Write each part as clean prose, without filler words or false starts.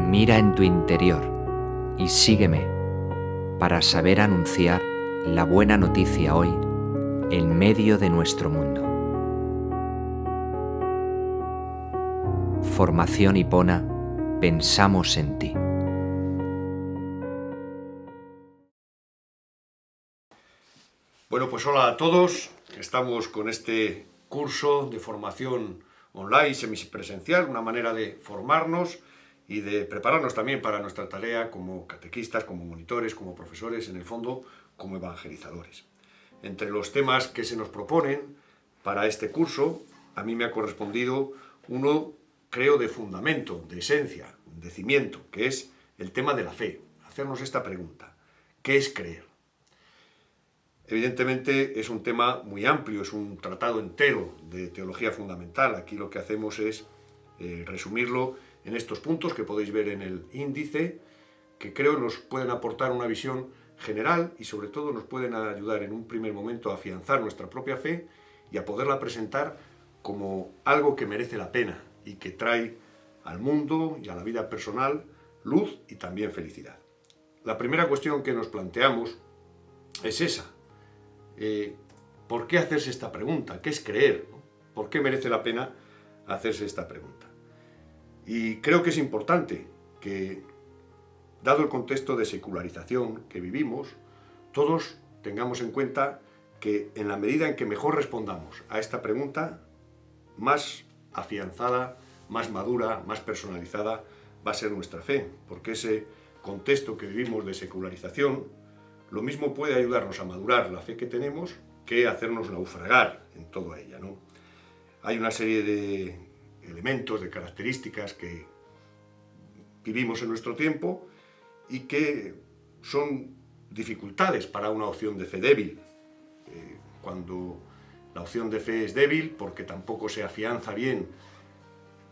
Mira en tu interior y sígueme para saber anunciar la buena noticia hoy en medio de nuestro mundo. Formación Hipona, pensamos en ti. Bueno, pues hola a todos. Estamos con este curso de formación online, semipresencial, una manera de formarnos y de prepararnos también para nuestra tarea como catequistas, como monitores, como profesores, en el fondo, como evangelizadores. Entre los temas que se nos proponen para este curso, a mí me ha correspondido uno, creo, de fundamento, de esencia, de cimiento, que es el tema de la fe. Hacernos esta pregunta: ¿qué es creer? Evidentemente es un tema muy amplio, es un tratado entero de teología fundamental. Aquí lo que hacemos es resumirlo en estos puntos que podéis ver en el índice, que creo nos pueden aportar una visión general y sobre todo nos pueden ayudar en un primer momento a afianzar nuestra propia fe y a poderla presentar como algo que merece la pena y que trae al mundo y a la vida personal luz y también felicidad. La primera cuestión que nos planteamos es esa. ¿Por qué hacerse esta pregunta? ¿Qué es creer? ¿Por qué merece la pena hacerse esta pregunta? Y creo que es importante que, dado el contexto de secularización que vivimos, todos tengamos en cuenta que en la medida en que mejor respondamos a esta pregunta, más afianzada, más madura, más personalizada va a ser nuestra fe, porque ese contexto que vivimos de secularización lo mismo puede ayudarnos a madurar la fe que tenemos que hacernos naufragar en toda ella, ¿no? Hay una serie de elementos, de características que vivimos en nuestro tiempo y que son dificultades para una opción de fe débil. Cuando la opción de fe es débil, porque tampoco se afianza bien,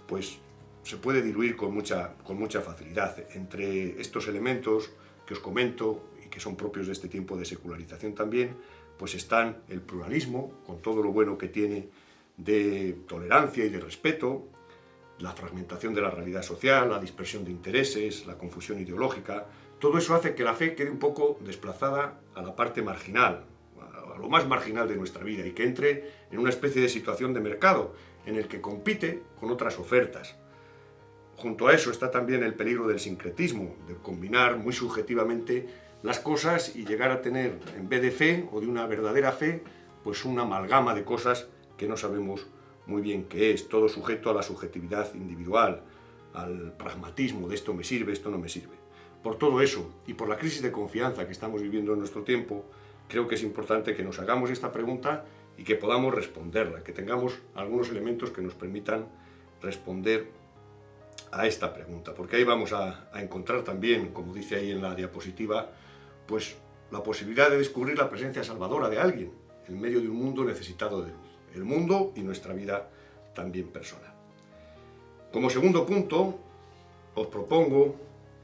pues se puede diluir con mucha facilidad. Entre estos elementos que os comento y que son propios de este tiempo de secularización también, pues están el pluralismo, con todo lo bueno que tiene de tolerancia y de respeto, la fragmentación de la realidad social, la dispersión de intereses, la confusión ideológica. Todo eso hace que la fe quede un poco desplazada a la parte marginal, a lo más marginal de nuestra vida, y que entre en una especie de situación de mercado en el que compite con otras ofertas. Junto a eso está también el peligro del sincretismo, de combinar muy subjetivamente las cosas y llegar a tener, en vez de fe o de una verdadera fe, pues una amalgama de cosas que no sabemos muy bien qué es, todo sujeto a la subjetividad individual, al pragmatismo de esto me sirve, esto no me sirve. Por todo eso y por la crisis de confianza que estamos viviendo en nuestro tiempo, creo que es importante que nos hagamos esta pregunta y que podamos responderla, que tengamos algunos elementos que nos permitan responder a esta pregunta, porque ahí vamos a encontrar también, como dice ahí en la diapositiva, pues la posibilidad de descubrir la presencia salvadora de alguien en medio de un mundo necesitado de luz, el mundo y nuestra vida también personal. Como segundo punto, os propongo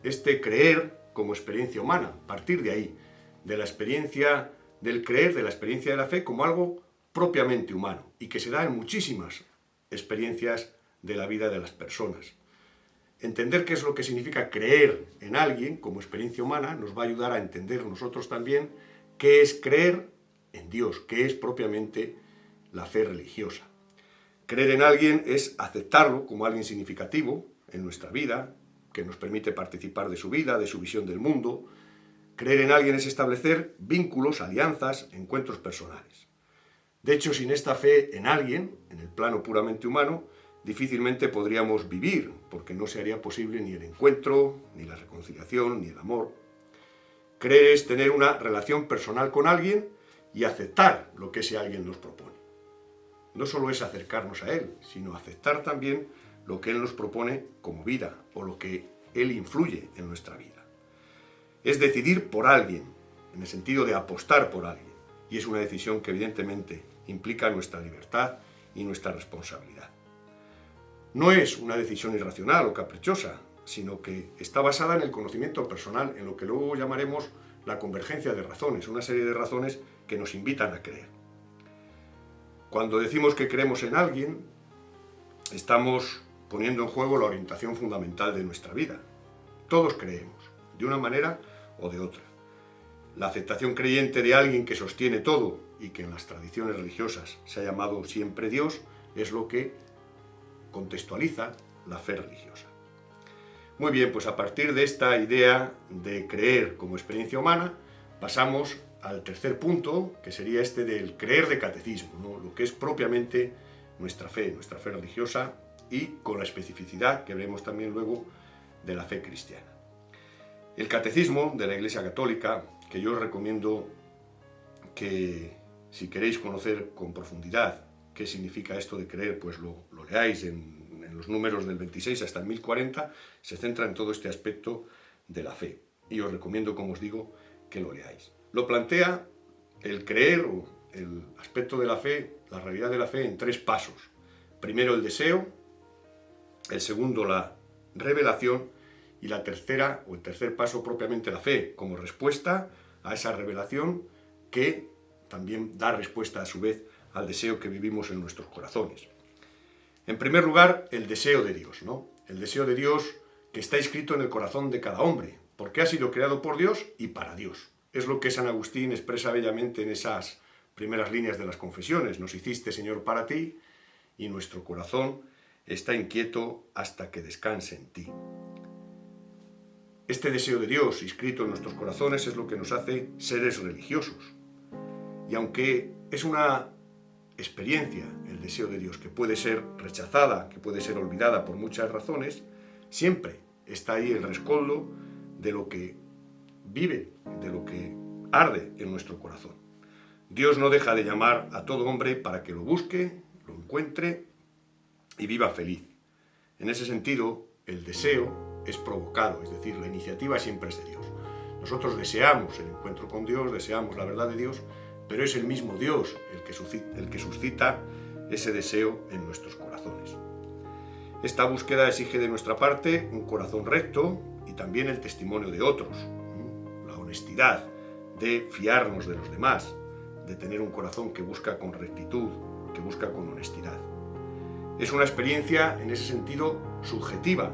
este creer como experiencia humana, partir de ahí, de la experiencia del creer, de la experiencia de la fe como algo propiamente humano y que se da en muchísimas experiencias de la vida de las personas. Entender qué es lo que significa creer en alguien como experiencia humana nos va a ayudar a entender nosotros también qué es creer en Dios, qué es propiamente la fe religiosa. Creer en alguien es aceptarlo como alguien significativo en nuestra vida, que nos permite participar de su vida, de su visión del mundo. Creer en alguien es establecer vínculos, alianzas, encuentros personales. De hecho, sin esta fe en alguien, en el plano puramente humano, difícilmente podríamos vivir, porque no se haría posible ni el encuentro, ni la reconciliación, ni el amor. Creer es tener una relación personal con alguien y aceptar lo que ese alguien nos propone. No solo es acercarnos a él, sino aceptar también lo que él nos propone como vida, o lo que él influye en nuestra vida. Es decidir por alguien, en el sentido de apostar por alguien, y es una decisión que evidentemente implica nuestra libertad y nuestra responsabilidad. No es una decisión irracional o caprichosa, sino que está basada en el conocimiento personal, en lo que luego llamaremos la convergencia de razones, una serie de razones que nos invitan a creer. Cuando decimos que creemos en alguien, estamos poniendo en juego la orientación fundamental de nuestra vida. Todos creemos, de una manera o de otra. La aceptación creyente de alguien que sostiene todo y que en las tradiciones religiosas se ha llamado siempre Dios es lo que contextualiza la fe religiosa. Muy bien, pues a partir de esta idea de creer como experiencia humana, pasamos al tercer punto, que sería este del creer de catecismo, ¿no? Lo que es propiamente nuestra fe religiosa y con la especificidad que veremos también luego de la fe cristiana. El catecismo de la Iglesia Católica, que yo os recomiendo que si queréis conocer con profundidad qué significa esto de creer, pues lo leáis en los números del 26 hasta el 1040, se centra en todo este aspecto de la fe. Y os recomiendo, como os digo, que lo leáis. Lo plantea el creer o el aspecto de la fe, la realidad de la fe, en 3 pasos. Primero el deseo, el segundo la revelación y la tercera o el tercer paso propiamente la fe, como respuesta a esa revelación que también da respuesta a su vez al deseo que vivimos en nuestros corazones. En primer lugar, el deseo de Dios, ¿no? El deseo de Dios que está escrito en el corazón de cada hombre, porque ha sido creado por Dios y para Dios. Es lo que San Agustín expresa bellamente en esas primeras líneas de las confesiones. Nos hiciste, Señor, para ti, y nuestro corazón está inquieto hasta que descanse en ti. Este deseo de Dios inscrito en nuestros corazones es lo que nos hace seres religiosos. Y aunque es una experiencia, el deseo de Dios, que puede ser rechazada, que puede ser olvidada por muchas razones, siempre está ahí el rescoldo de lo que vive, de lo que arde en nuestro corazón. Dios no deja de llamar a todo hombre para que lo busque, lo encuentre y viva feliz. En ese sentido, el deseo es provocado, es decir, la iniciativa siempre es de Dios. Nosotros deseamos el encuentro con Dios, deseamos la verdad de Dios, pero es el mismo Dios el que suscita ese deseo en nuestros corazones. Esta búsqueda exige de nuestra parte un corazón recto y también el testimonio de otros, la honestidad de fiarnos de los demás, de tener un corazón que busca con rectitud, que busca con honestidad. Es una experiencia, en ese sentido, subjetiva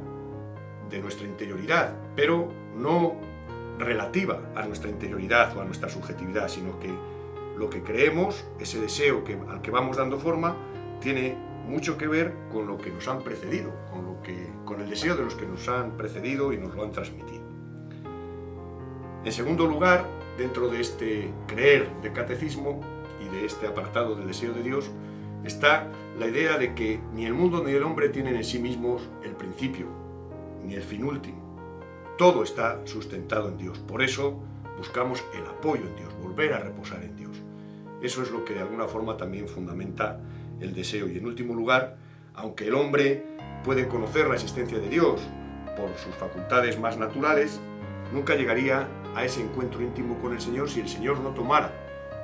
de nuestra interioridad, pero no relativa a nuestra interioridad o a nuestra subjetividad, sino que lo que creemos, ese deseo al que vamos dando forma, tiene mucho que ver con lo que nos han precedido, con el deseo de los que nos han precedido y nos lo han transmitido. En segundo lugar, dentro de este creer de catecismo y de este apartado del deseo de Dios, está la idea de que ni el mundo ni el hombre tienen en sí mismos el principio, ni el fin último. Todo está sustentado en Dios. Por eso buscamos el apoyo en Dios, volver a reposar en Dios. Eso es lo que de alguna forma también fundamenta el deseo. Y en último lugar, aunque el hombre puede conocer la existencia de Dios por sus facultades más naturales, nunca llegaría a ese encuentro íntimo con el Señor si el Señor no tomara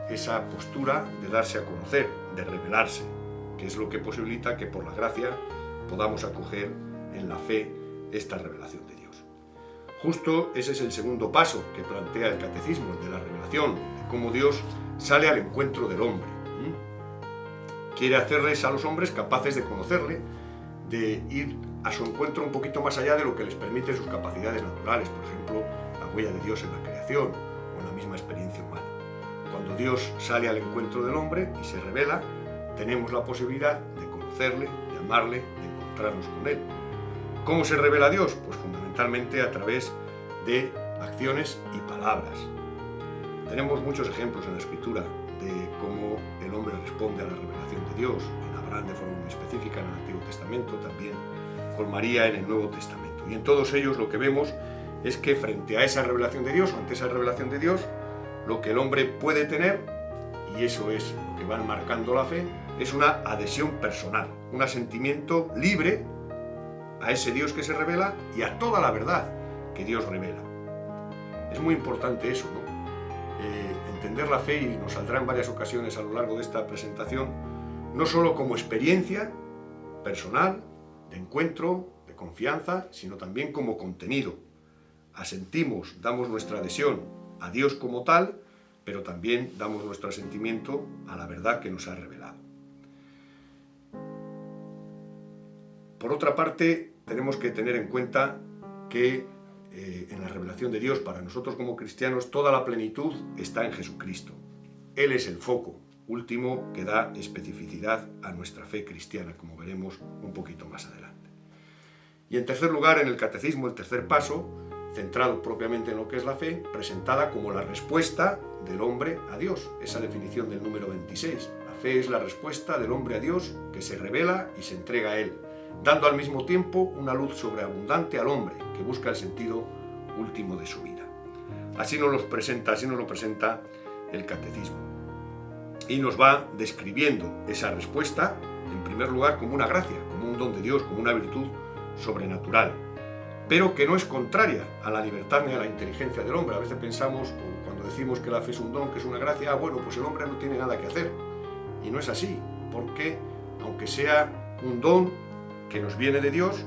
esa postura de darse a conocer, de revelarse, que es lo que posibilita que por la gracia podamos acoger en la fe esta revelación de Dios. Justo ese es el segundo paso que plantea el catecismo, el de la revelación, de cómo Dios sale al encuentro del hombre. Quiere hacerles a los hombres capaces de conocerle, de ir a su encuentro un poquito más allá de lo que les permiten sus capacidades naturales, por ejemplo, la huella de Dios en la creación o en la misma experiencia humana. Cuando Dios sale al encuentro del hombre y se revela, tenemos la posibilidad de conocerle, de amarle, de encontrarnos con él. ¿Cómo se revela Dios? Pues fundamentalmente a través de acciones y palabras. Tenemos muchos ejemplos en la Escritura de cómo el hombre responde a la revelación de Dios, en Abraham de forma muy específica en el Antiguo Testamento, también con María en el Nuevo Testamento. Y en todos ellos lo que vemos es que frente a esa revelación de Dios, o ante esa revelación de Dios, lo que el hombre puede tener, y eso es lo que va marcando la fe, es una adhesión personal, un asentimiento libre a ese Dios que se revela y a toda la verdad que Dios revela. Es muy importante eso, ¿no? Entender la fe, y nos saldrá en varias ocasiones a lo largo de esta presentación, no solo como experiencia personal, de encuentro, de confianza, sino también como contenido. Asentimos, damos nuestra adhesión a Dios como tal, pero también damos nuestro asentimiento a la verdad que nos ha revelado. Por otra parte, tenemos que tener en cuenta que en la revelación de Dios para nosotros como cristianos, toda la plenitud está en Jesucristo. Él es el foco último que da especificidad a nuestra fe cristiana, como veremos un poquito más adelante. Y en tercer lugar, en el catecismo, el tercer paso, centrado propiamente en lo que es la fe, presentada como la respuesta del hombre a Dios. Esa definición del número 26. La fe es la respuesta del hombre a Dios que se revela y se entrega a Él, dando al mismo tiempo una luz sobreabundante al hombre que busca el sentido último de su vida. Así nos lo presenta el catecismo. Y nos va describiendo esa respuesta, en primer lugar, como una gracia, como un don de Dios, como una virtud sobrenatural, pero que no es contraria a la libertad ni a la inteligencia del hombre. A veces pensamos, cuando decimos que la fe es un don, que es una gracia, bueno, pues el hombre no tiene nada que hacer. Y no es así, porque aunque sea un don que nos viene de Dios,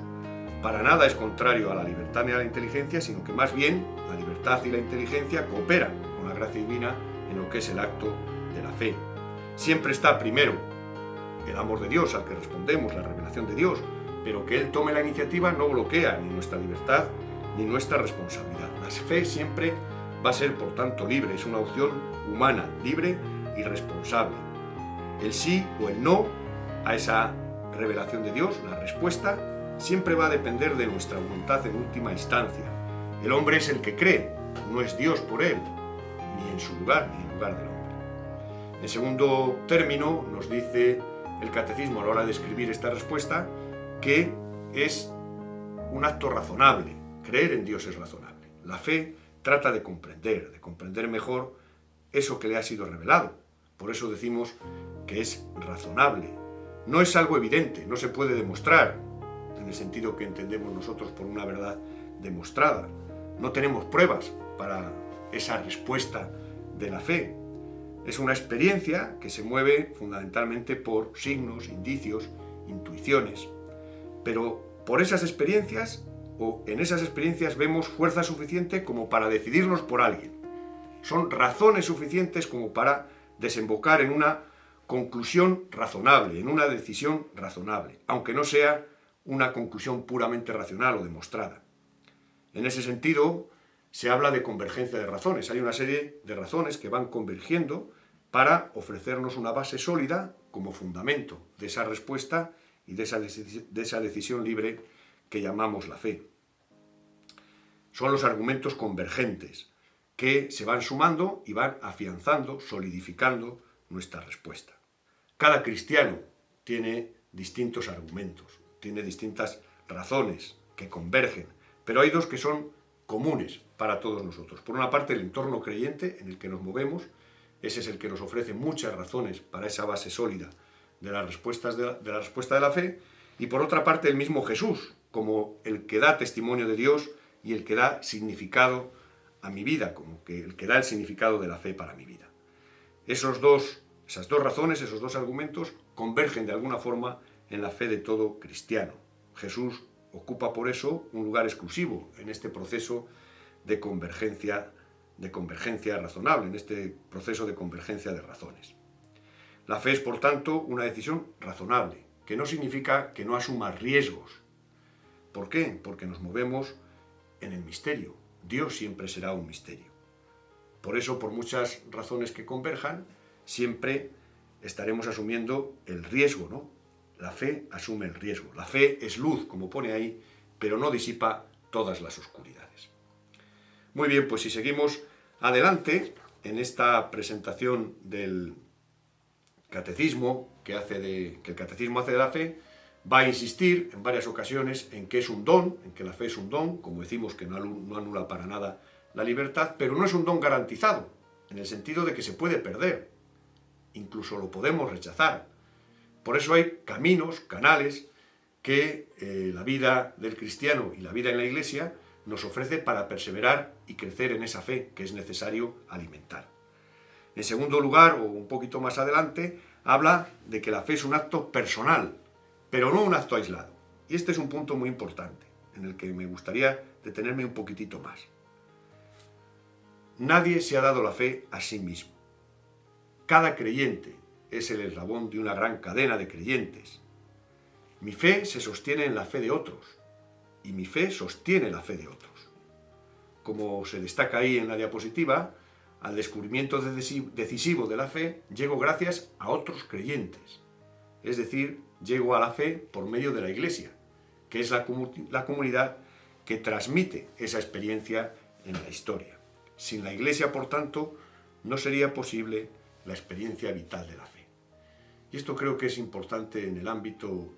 para nada es contrario a la libertad ni a la inteligencia, sino que más bien la libertad y la inteligencia cooperan con la gracia divina en lo que es el acto de la fe. Siempre está primero el amor de Dios al que respondemos, la revelación de Dios, pero que Él tome la iniciativa no bloquea ni nuestra libertad ni nuestra responsabilidad. La fe siempre va a ser, por tanto, libre, es una opción humana, libre y responsable. El sí o el no a esa revelación de Dios, la respuesta, siempre va a depender de nuestra voluntad en última instancia. El hombre es el que cree, no es Dios por él, ni en su lugar, ni en lugar del hombre. En segundo término, nos dice el catecismo a la hora de escribir esta respuesta, que es un acto razonable. Creer en Dios es razonable. La fe trata de comprender mejor eso que le ha sido revelado. Por eso decimos que es razonable. No es algo evidente, no se puede demostrar, en el sentido que entendemos nosotros por una verdad demostrada. No tenemos pruebas para esa respuesta de la fe. Es una experiencia que se mueve fundamentalmente por signos, indicios, intuiciones. Pero por esas experiencias, o en esas experiencias, vemos fuerza suficiente como para decidirnos por alguien. Son razones suficientes como para desembocar en una conclusión razonable, en una decisión razonable, aunque no sea una conclusión puramente racional o demostrada. En ese sentido, se habla de convergencia de razones. Hay una serie de razones que van convergiendo para ofrecernos una base sólida como fundamento de esa respuesta y de esa decisión libre que llamamos la fe. Son los argumentos convergentes que se van sumando y van afianzando, solidificando nuestra respuesta. Cada cristiano tiene distintos argumentos, tiene distintas razones que convergen, pero hay dos que son comunes para todos nosotros. Por una parte, el entorno creyente en el que nos movemos, ese es el que nos ofrece muchas razones para esa base sólida de la respuesta de la fe, y por otra parte el mismo Jesús, como el que da testimonio de Dios y el que da significado a mi vida, como que el que da el significado de la fe para mi vida. Esas dos razones, esos dos argumentos, convergen de alguna forma en la fe de todo cristiano. Jesús ocupa por eso un lugar exclusivo en este proceso de convergencia razonable, en este proceso de convergencia de razones. La fe es, por tanto, una decisión razonable, que no significa que no asuma riesgos. ¿Por qué? Porque nos movemos en el misterio. Dios siempre será un misterio. Por eso, por muchas razones que converjan, siempre estaremos asumiendo el riesgo, ¿no? La fe asume el riesgo. La fe es luz, como pone ahí, pero no disipa todas las oscuridades. Muy bien, pues si seguimos adelante en esta presentación del catecismo que el catecismo hace de la fe, va a insistir en varias ocasiones en que es un don, en que la fe es un don, como decimos que no anula para nada la libertad, pero no es un don garantizado, en el sentido de que se puede perder, incluso lo podemos rechazar. Por eso hay caminos, canales, que la vida del cristiano y la vida en la Iglesia nos ofrece para perseverar y crecer en esa fe que es necesario alimentar. En segundo lugar, o un poquito más adelante, habla de que la fe es un acto personal, pero no un acto aislado. Y este es un punto muy importante, en el que me gustaría detenerme un poquitito más. Nadie se ha dado la fe a sí mismo. Cada creyente es el eslabón de una gran cadena de creyentes. Mi fe se sostiene en la fe de otros, y mi fe sostiene la fe de otros. como se destaca ahí en la diapositiva, al descubrimiento decisivo de la fe, llego gracias a otros creyentes. Es decir, llego a la fe por medio de la Iglesia, que es la comunidad que transmite esa experiencia en la historia. Sin la Iglesia, por tanto, no sería posible la experiencia vital de la fe. Y esto creo que es importante en el ámbito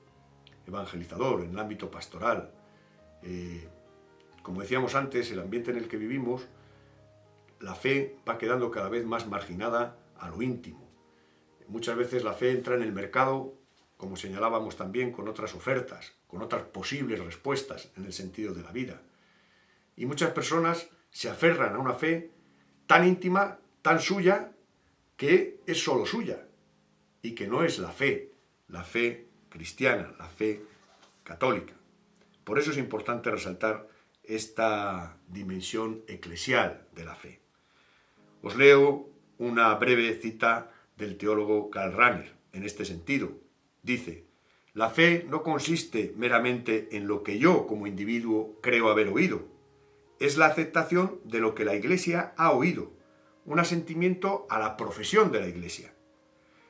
evangelizador, en el ámbito pastoral. Como decíamos antes, el ambiente en el que vivimos, la fe va quedando cada vez más marginada a lo íntimo. Muchas veces la fe entra en el mercado, como señalábamos también, con otras ofertas, con otras posibles respuestas en el sentido de la vida. Y muchas personas se aferran a una fe tan íntima, tan suya, que es solo suya, y que no es la fe cristiana, la fe católica. Por eso es importante resaltar esta dimensión eclesial de la fe. Os leo una breve cita del teólogo Karl Rahner en este sentido. Dice: la fe no consiste meramente en lo que yo como individuo creo haber oído. Es la aceptación de lo que la Iglesia ha oído, un asentimiento a la profesión de la Iglesia.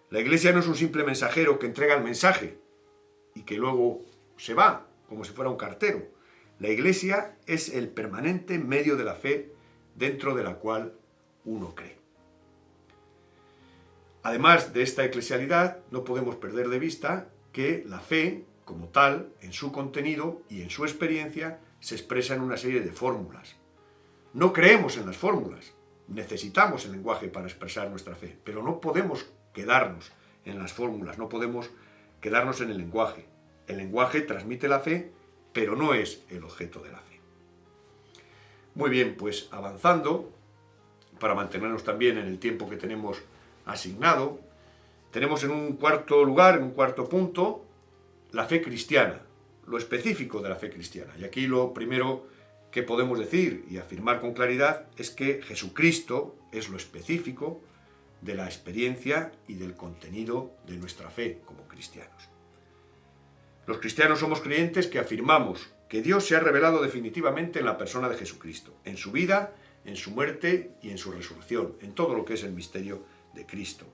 La Iglesia no es un simple mensajero que entrega el mensaje y que luego se va, como si fuera un cartero. La Iglesia es el permanente medio de la fe dentro de la cual uno cree. Además de esta eclesialidad, no podemos perder de vista que la fe, como tal, en su contenido y en su experiencia, se expresa en una serie de fórmulas. No creemos en las fórmulas, necesitamos el lenguaje para expresar nuestra fe, pero no podemos quedarnos en las fórmulas, no podemos quedarnos en el lenguaje. El lenguaje transmite la fe, pero no es el objeto de la fe. Muy bien, pues avanzando, para mantenernos también en el tiempo que tenemos asignado, tenemos en un cuarto lugar, en un cuarto punto, la fe cristiana, lo específico de la fe cristiana. Y aquí lo primero que podemos decir y afirmar con claridad es que Jesucristo es lo específico de la experiencia y del contenido de nuestra fe como cristianos. Los cristianos somos creyentes que afirmamos que Dios se ha revelado definitivamente en la persona de Jesucristo, en su vida, en su muerte y en su resurrección, en todo lo que es el misterio de Cristo.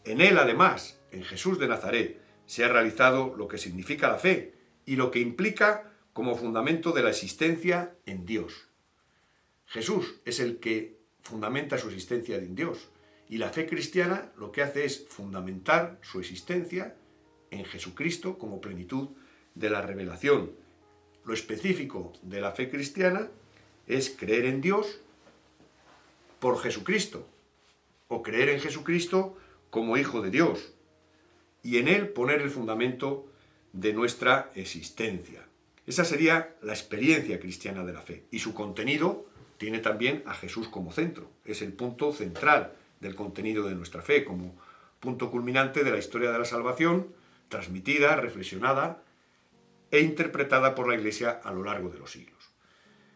En Él, además, en Jesús de Nazaret, se ha realizado lo que significa la fe y lo que implica como fundamento de la existencia en Dios. Jesús es el que fundamenta su existencia en Dios, y la fe cristiana lo que hace es fundamentar su existencia en Jesucristo como plenitud de la revelación. Lo específico de la fe cristiana es creer en Dios por Jesucristo, o creer en Jesucristo como Hijo de Dios, y en Él poner el fundamento de nuestra existencia. Esa sería la experiencia cristiana de la fe, y su contenido tiene también a Jesús como centro. Es el punto central del contenido de nuestra fe, como punto culminante de la historia de la salvación, transmitida, reflexionada e interpretada por la Iglesia a lo largo de los siglos.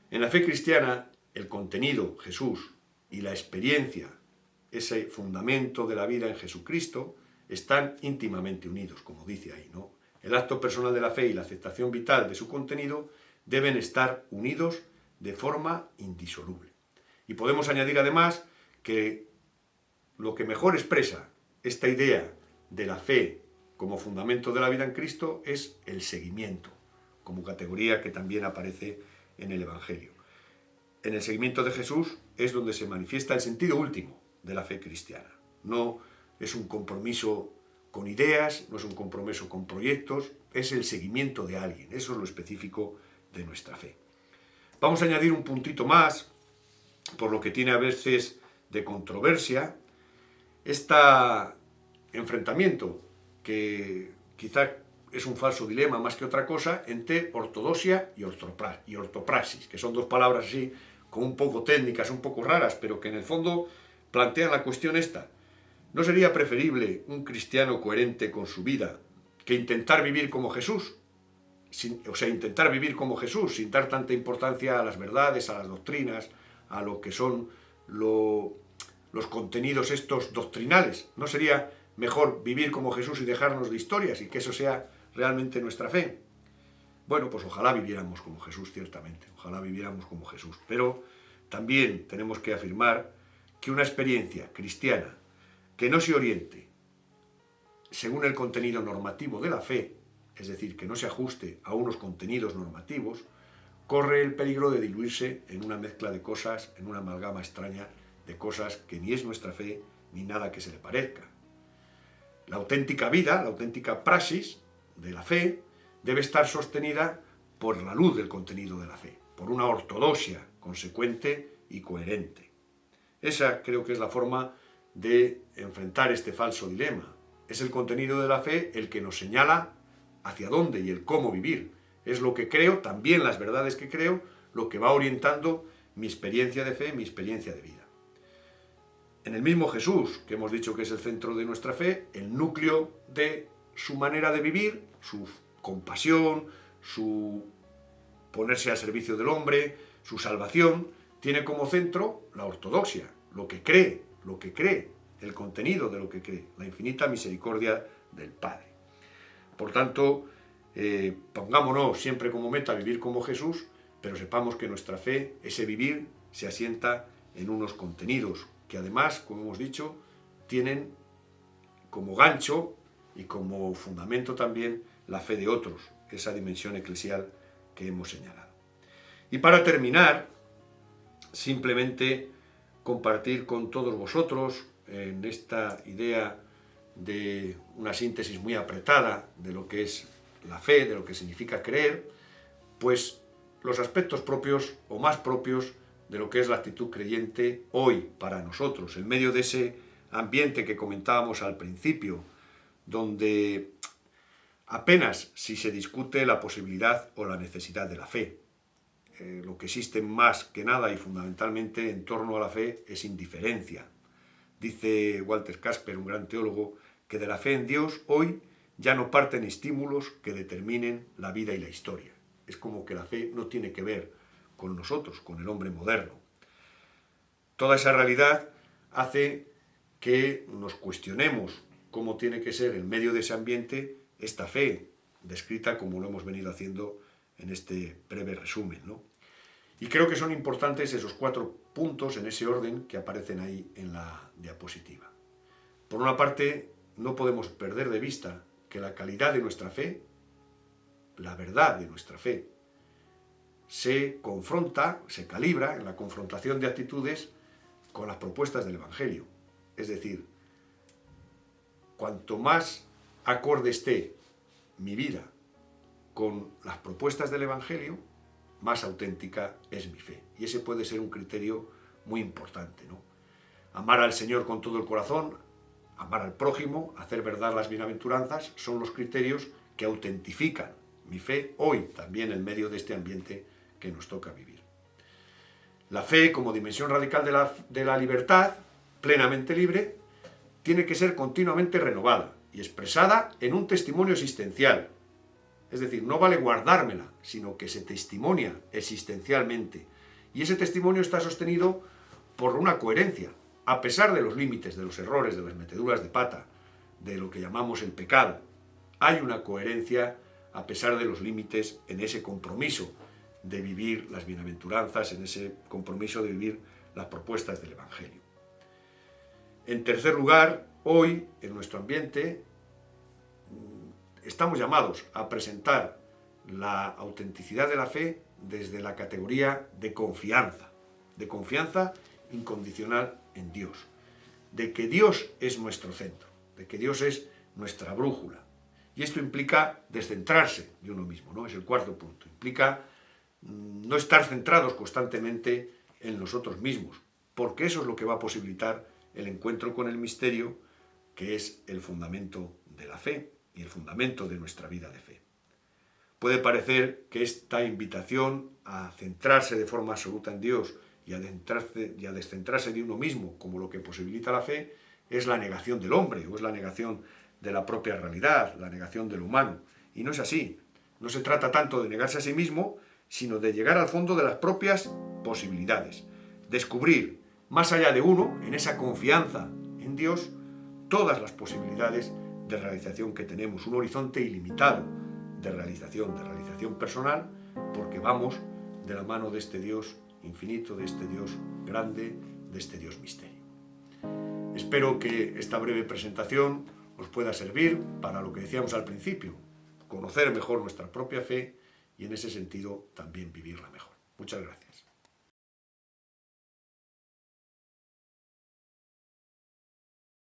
En la fe cristiana, el contenido, Jesús, y la experiencia, ese fundamento de la vida en Jesucristo, están íntimamente unidos, como dice ahí, ¿no? El acto personal de la fe y la aceptación vital de su contenido deben estar unidos de forma indisoluble. Y podemos añadir además que lo que mejor expresa esta idea de la fe como fundamento de la vida en Cristo es el seguimiento, como categoría que también aparece en el Evangelio. En el seguimiento de Jesús es donde se manifiesta el sentido último de la fe cristiana. No es un compromiso con ideas, no es un compromiso con proyectos, es el seguimiento de alguien. Eso es lo específico de nuestra fe. Vamos a añadir un puntito más, por lo que tiene a veces de controversia, este enfrentamiento, que quizá es un falso dilema más que otra cosa, entre ortodoxia y ortopraxis, que son dos palabras así, como un poco técnicas, un poco raras, pero que en el fondo plantean la cuestión esta. ¿No sería preferible un cristiano coherente con su vida que intentar vivir como Jesús? Intentar vivir como Jesús, sin dar tanta importancia a las verdades, a las doctrinas, a lo que son los contenidos estos doctrinales. ¿No sería mejor vivir como Jesús y dejarnos de historias y que eso sea realmente nuestra fe? Bueno, pues ojalá viviéramos como Jesús, ciertamente. Ojalá viviéramos como Jesús. Pero también tenemos que afirmar que una experiencia cristiana que no se oriente según el contenido normativo de la fe, es decir, que no se ajuste a unos contenidos normativos, corre el peligro de diluirse en una mezcla de cosas, en una amalgama extraña de cosas que ni es nuestra fe ni nada que se le parezca. La auténtica vida, la auténtica praxis de la fe, debe estar sostenida por la luz del contenido de la fe, por una ortodoxia consecuente y coherente. Esa creo que es la forma de enfrentar este falso dilema. Es el contenido de la fe el que nos señala hacia dónde y el cómo vivir. Es lo que creo, también las verdades que creo, lo que va orientando mi experiencia de fe, mi experiencia de vida. En el mismo Jesús, que hemos dicho que es el centro de nuestra fe, el núcleo de su manera de vivir, su compasión, su ponerse al servicio del hombre, su salvación, tiene como centro la ortodoxia, lo que cree, el contenido de lo que cree, la infinita misericordia del Padre. Por tanto, pongámonos siempre como meta vivir como Jesús, pero sepamos que nuestra fe, ese vivir, se asienta en unos contenidos que además, como hemos dicho, tienen como gancho y como fundamento también la fe de otros, esa dimensión eclesial que hemos señalado. Y para terminar, simplemente compartir con todos vosotros en esta idea de una síntesis muy apretada de lo que es la fe, de lo que significa creer, pues los aspectos propios o más propios de lo que es la actitud creyente hoy para nosotros, en medio de ese ambiente que comentábamos al principio, donde apenas si se discute la posibilidad o la necesidad de la fe. Lo que existe más que nada y fundamentalmente en torno a la fe es indiferencia. Dice Walter Casper, un gran teólogo, que de la fe en Dios hoy ya no parten estímulos que determinen la vida y la historia. Es como que la fe no tiene que ver con nosotros, con el hombre moderno. Toda esa realidad hace que nos cuestionemos cómo tiene que ser en medio de ese ambiente esta fe, descrita como lo hemos venido haciendo en este breve resumen, ¿no? Y creo que son importantes esos 4 puntos en ese orden que aparecen ahí en la diapositiva. Por una parte, no podemos perder de vista que la calidad de nuestra fe, la verdad de nuestra fe, se confronta, se calibra en la confrontación de actitudes con las propuestas del Evangelio. Es decir, cuanto más acorde esté mi vida con las propuestas del Evangelio, más auténtica es mi fe. Y ese puede ser un criterio muy importante, ¿no? Amar al Señor con todo el corazón, amar al prójimo, hacer verdad las bienaventuranzas, son los criterios que autentifican mi fe hoy, también en medio de este ambiente que nos toca vivir. La fe, como dimensión radical de la libertad, plenamente libre, tiene que ser continuamente renovada y expresada en un testimonio existencial. Es decir, no vale guardármela, sino que se testimonia existencialmente. Y ese testimonio está sostenido por una coherencia, a pesar de los límites, de los errores, de las meteduras de pata, de lo que llamamos el pecado. Hay una coherencia a pesar de los límites en ese compromiso de vivir las bienaventuranzas, en ese compromiso de vivir las propuestas del Evangelio. En tercer lugar, hoy, en nuestro ambiente, estamos llamados a presentar la autenticidad de la fe desde la categoría de confianza incondicional en Dios, de que Dios es nuestro centro, de que Dios es nuestra brújula. Y esto implica descentrarse de uno mismo, ¿no? Es el 4º punto. Implica no estar centrados constantemente en nosotros mismos, porque eso es lo que va a posibilitar el encuentro con el misterio, que es el fundamento de la fe y el fundamento de nuestra vida de fe. Puede parecer que esta invitación a centrarse de forma absoluta en Dios y a descentrarse de uno mismo como lo que posibilita la fe es la negación del hombre o es la negación de la propia realidad, la negación del humano. Y no es así. No se trata tanto de negarse a sí mismo, sino de llegar al fondo de las propias posibilidades. Descubrir, más allá de uno, en esa confianza en Dios, todas las posibilidades de realización que tenemos, un horizonte ilimitado de realización personal, porque vamos de la mano de este Dios infinito, de este Dios grande, de este Dios misterio. Espero que esta breve presentación os pueda servir para lo que decíamos al principio, conocer mejor nuestra propia fe y en ese sentido también vivirla mejor. Muchas gracias.